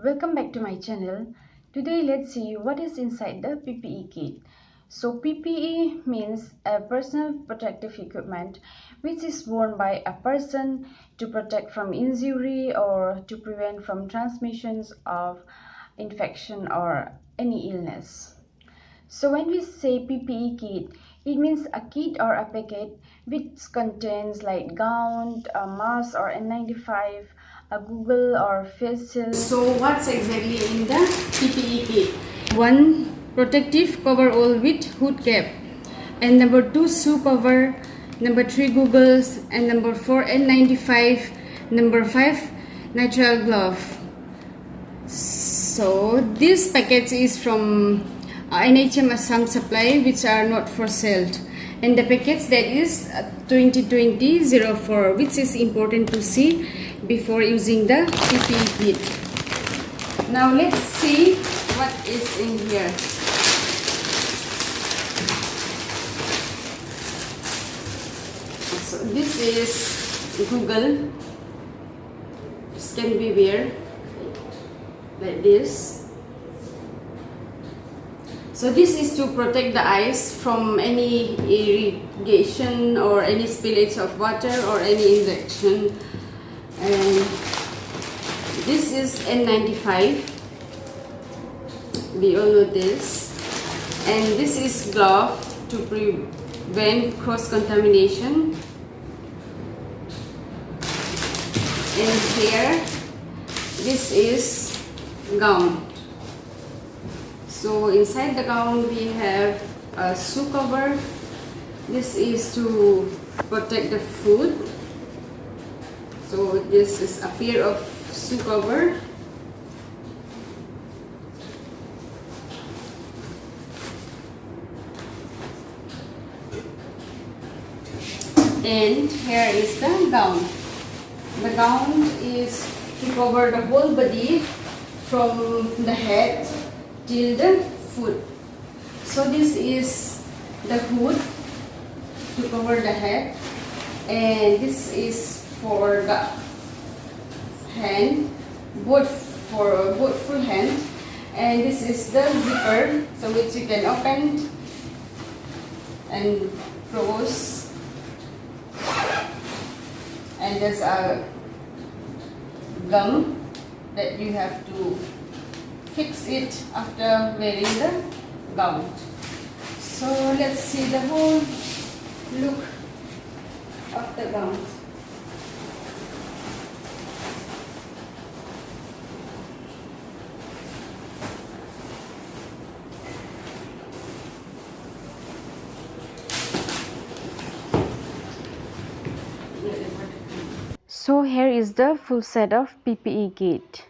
Welcome back to my channel. Today let's see what is inside the PPE kit. So PPE means a personal protective equipment which is worn by a person to protect from injury or to prevent from transmissions of infection or any illness. So when we say PPE kit, it means a kit or a packet which contains like gown, a mask or N95, a Google or face shield. So what's exactly in the PPE kit? One protective coverall with hood cap, and number 2 shoe cover, number 3 goggles, and number 4 N95, number 5 nitrile glove. So this package is from NHM Assam Supply, which are not for sale, and the package that is 2020-04, which is important to see before using the PPE kit. Now let's see what is in here. So this is Google. This can be wear like this. So this is to protect the eyes from any irrigation or any spillage of water or any injection. And this is N95. We all know this. And this is glove to prevent cross-contamination. And here, this is gown. So inside the gown we have a shoe cover. This is to protect the foot. So this is a pair of shoe cover. And here is the gown. The gown is to cover the whole body from the head till the foot. So this is the hood to cover the head, and this is for the hand, both full hand, and this is the zipper, so which you can open and close, and there's a gum that you have to fix it after wearing the gown. So let's see the whole look of the gown. So here is the full set of PPE kit.